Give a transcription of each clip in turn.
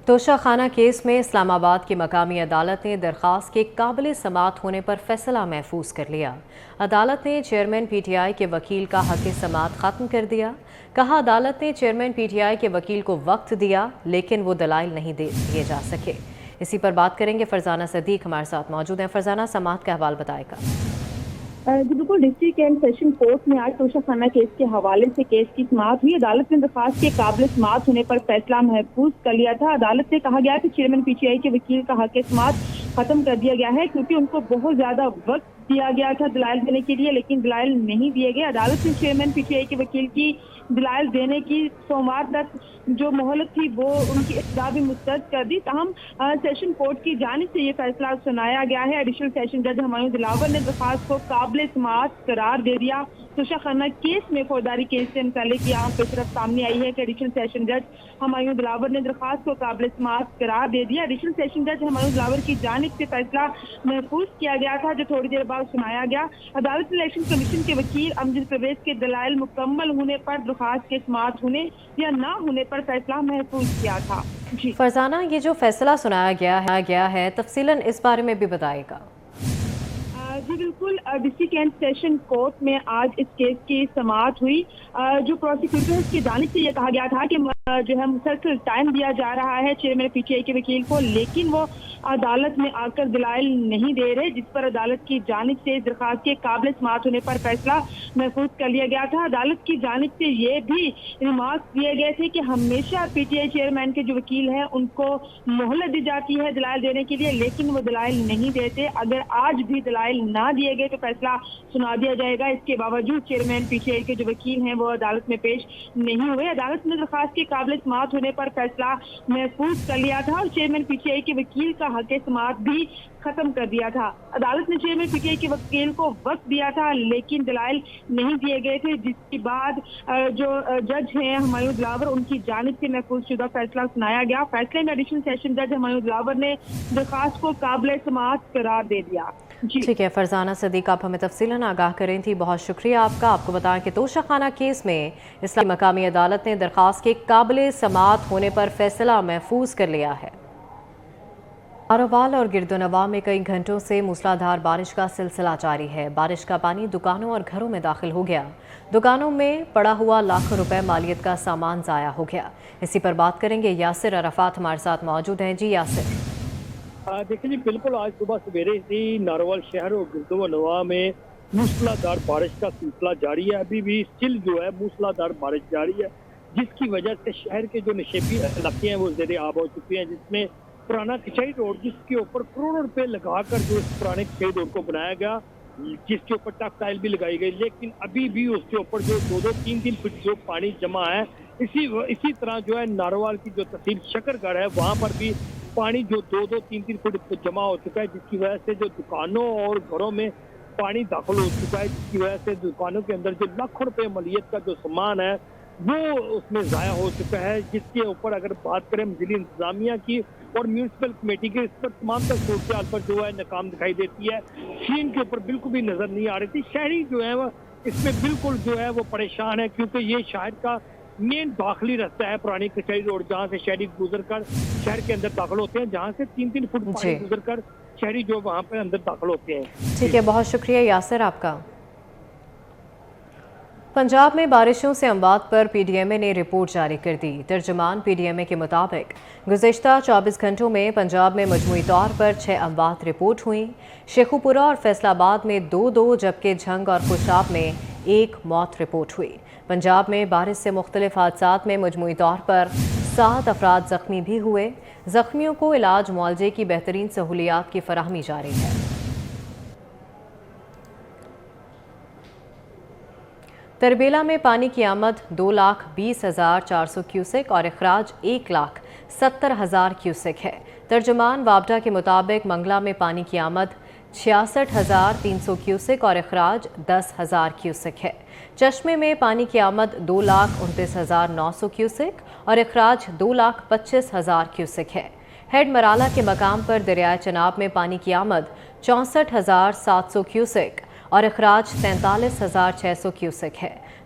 توشہ خانہ کیس میں اسلام آباد کی مقامی عدالت نے درخواست کے قابل سماعت ہونے پر فیصلہ محفوظ کر لیا۔ عدالت نے چیئرمین پی ٹی آئی کے وکیل کا حق سماعت ختم کر دیا۔ کہا عدالت نے چیئرمین پی ٹی آئی کے وکیل کو وقت دیا لیکن وہ دلائل نہیں دیے جا سکے۔ اسی پر بات کریں گے، فرزانہ صدیق ہمارے ساتھ موجود ہیں۔ فرزانہ، سماعت کا احوال بتائے گا۔ جی بالکل، ڈسٹرکٹ اینڈ سیشن کورٹ میں آج توشہ خانہ کیس کے حوالے سے کیس کی سماعت ہوئی۔ عدالت نے درخواست کے قابل سماعت ہونے پر فیصلہ محفوظ کر لیا تھا۔ عدالت نے کہا گیا کہ چیئرمین پی ٹی آئی کے وکیل کا حق سماعت ختم کر دیا گیا ہے کیونکہ ان کو بہت زیادہ وقت دیا گیا تھا دلائل دینے کے لیے، لیکن دلائل نہیں دیے گئے۔ عدالت نے چیئرمین پی ٹی آئی کے وکیل کی دلائل دینے کی سوموار تک جو مہلت تھی وہ ان کی ابتدا بھی مسترد کر دی۔ تاہم سیشن کورٹ کی جانب سے یہ فیصلہ سنایا گیا ہے۔ ایڈیشنل سیشن جج ہمایوں دلاور نے درخواست کو قابل سماعت قرار دے دیا۔ توشہ خانہ کیس میں فوجداری کیس سے متعلق یہ پیش رفت سامنے آئی ہے کہ ایڈیشنل سیشن جج ہمایوں دلاور نے درخواست کو قابل سماعت قرار دے دیا۔ ایڈیشنل سیشن جج ہمایوں دلاور کی جانب سے فیصلہ محفوظ کیا گیا تھا جو تھوڑی دیر بعد سنایا گیا۔ عدالت نے الیکشن کمیشن کے وکیل امجد پرویز کے دلائل مکمل ہونے پر درخواست کے سماعت ہونے یا نہ ہونے پر فیصلہ محفوظ کیا تھا۔ جی فرزانہ، یہ جو فیصلہ سنایا گیا ہے تفصیلاً اس بارے میں بھی بتائے گا۔ جی بالکل، ڈسٹرکٹ اینڈ سیشن کورٹ میں آج اس کیس کی سماعت ہوئی۔ جو پروسیکیوٹر کی جانب سے یہ کہا گیا تھا کہ جو ہے مسلسل ٹائم دیا جا رہا ہے چیئرمین پی ٹی آئی کے وکیل کو، لیکن وہ عدالت میں آ کر دلائل نہیں دے رہے، جس پر عدالت کی جانب سے درخواست کے قابل سماعت ہونے پر فیصلہ محفوظ کر لیا گیا تھا۔ عدالت کی جانب سے یہ بھی ریمارکس دیے گئے تھے کہ ہمیشہ پی ٹی آئی چیئرمین کے جو وکیل ہیں ان کو مہلت دی جاتی ہے دلائل دینے کے لیے، لیکن وہ دلائل نہیں دیتے۔ اگر آج بھی دلائل نہ دیے گئے تو فیصلہ سنا دیا جائے گا۔ اس کے باوجود چیئرمین پی ٹی آئی کے جو وکیل ہیں وہ عدالت میں پیش نہیں ہوئے۔ عدالت نے درخواست کے قابل سماعت ہونے پر فیصلہ محفوظ کر لیا تھا اور چیئرمین پی ٹی آئی کے وکیل کا حق سماعت بھی ختم کر دیا تھا۔ عدالت نے چیئرمین پی ٹی آئی کے وکیل کو وقت دیا تھا لیکن دلائل نہیں دیے گئے تھے، جس کے بعد جو جج ہیں ہمایوں دلاور ان کی جانب سے محفوظ شدہ فیصلہ سنایا گیا۔ فیصلے میں ایڈیشنل سیشن جج ہمایوں دلاور نے درخواست کو قابل سماعت قرار دے دیا۔ ٹھیک ہے فرزانہ صدیق، آپ ہمیں تفصیلاً آگاہ کریں تھی، بہت شکریہ آپ کا۔ آپ کو بتائیں کہ توشہ خانہ کیس میں اسلامی مقامی عدالت نے درخواست کے قابل سماعت ہونے پر فیصلہ محفوظ کر لیا ہے۔ آروال اور گردونواں میں کئی گھنٹوں سے موسلادھار بارش کا سلسلہ جاری ہے۔ بارش کا پانی دکانوں اور گھروں میں داخل ہو گیا۔ دکانوں میں پڑا ہوا لاکھوں روپے مالیت کا سامان ضائع ہو گیا۔ اسی پر بات کریں گے، یاسر عرفات ہمارے ساتھ موجود ہیں۔ جی یاسر۔ دیکھیں جی بالکل، آج صبح سویرے ہی ناروال شہر اور گردونواں میں موسلادھار بارش کا سلسلہ جاری ہے۔ ابھی بھی اسٹل جو ہے موسلادھار بارش جاری ہے، جس کی وجہ سے شہر کے جو نشیبی علاقے ہیں وہ زیر آب ہو چکے ہیں، جس میں پرانا کچائی روڈ جس کے اوپر کروڑوں روپے لگا کر جو اس پرانے کچائی روڈ کو بنایا گیا، جس کے اوپر ٹیکسٹائل بھی لگائی گئی، لیکن ابھی بھی اس کے اوپر جو 2-3 فٹ جو پانی جمع ہے۔ اسی طرح جو ہے ناروال کی جو تحصیل شکر گڑھ ہے وہاں پر بھی پانی جو 2-3 فٹ جمع ہو چکا ہے، جس کی وجہ سے جو دکانوں اور گھروں میں پانی داخل ہو چکا ہے، جس کی وجہ سے دکانوں کے اندر جو لاکھوں روپے مالیت کا جو سامان ہے وہ اس میں ضائع ہو چکا ہے۔ جس کے اوپر اگر بات کریں ضلعی انتظامیہ کی اور میونسپل کمیٹی کے، اس پر تمام تر صورتحال پر جو ہے ناکام دکھائی دیتی ہے۔ سین کے اوپر بالکل بھی نظر نہیں آ رہی تھی۔ شہری جو ہے وہ اس میں بالکل جو ہے وہ پریشان ہے، کیونکہ یہ شہر کا مین داخلی راستہ ہے، پرانی کچہری روڈ، جہاں سے شہری گزر کر شہر کے اندر داخل ہوتے ہیں، جہاں سے 3 فٹ پانی گزر کر شہری جو وہاں پر اندر داخل ہوتے ہیں۔ ٹھیک ہے، بہت شکریہ یاسر آپ کا۔ پنجاب میں بارشوں سے اموات پر پی ڈی ایم اے نے رپورٹ جاری کر دی۔ ترجمان پی ڈی ایم اے کے مطابق گزشتہ 24 گھنٹوں میں پنجاب میں مجموعی طور پر 6 اموات رپورٹ ہوئیں۔ شیخوپورہ اور فیصل آباد میں 2 جبکہ جھنگ اور خوشاب میں 1 موت رپورٹ ہوئی۔ پنجاب میں بارش سے مختلف حادثات میں مجموعی طور پر 7 افراد زخمی بھی ہوئے۔ زخمیوں کو علاج معالجے کی بہترین سہولیات کی فراہمی جاری ہے۔ تربیلا میں پانی کی آمد 2,20,400 کیوسک اور اخراج 1,70,000 کیوسک ہے۔ ترجمان وابڈا کے مطابق منگلا میں پانی کی آمد 66,300 کیوسک اور اخراج 10,000 کیوسک ہے۔ چشمے میں پانی کی آمد 2,29,900 کیوسک اور اخراج 2,25,000 کیوسک ہے۔ ہیڈ مرالہ کے مقام پر دریائے چناب میں پانی کی آمد 64,700 کیوسک اور اخراج 43,600 کیوسک ہے۔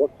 10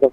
10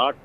8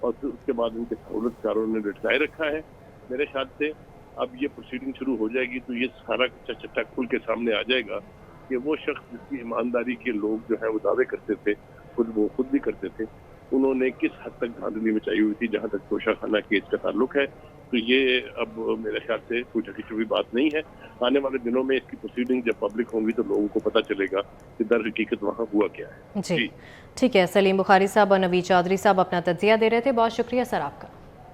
اور پھر اس کے بعد ان کے سہولت کاروں نے لٹکائے رکھا ہے. میرے خیال سے اب یہ پروسیڈنگ شروع ہو جائے گی تو یہ سارا چٹا کھل کے سامنے آ جائے گا کہ وہ شخص جس کی ایمانداری کے لوگ جو ہیں وہ دعوے کرتے تھے، وہ خود بھی کرتے تھے، انہوں نے کس حد تک دھاندلی مچائی ہوئی تھی جہاں تک توشہ خانہ کیس کا تعلق ہے. تو یہ اب میرے خیال سے کوئی ڈھکی چھپی بات نہیں ہے. آنے والے دنوں میں اس کی پروسیڈنگ جب پبلک ہوں گی تو لوگوں کو پتہ چلے گا کہ در حقیقت وہاں ہوا کیا ہے. جی ٹھیک ہے. سلیم بخاری صاحب اور نوید چودھری صاحب اپنا تجزیہ دے رہے تھے. بہت شکریہ سر آپ کا.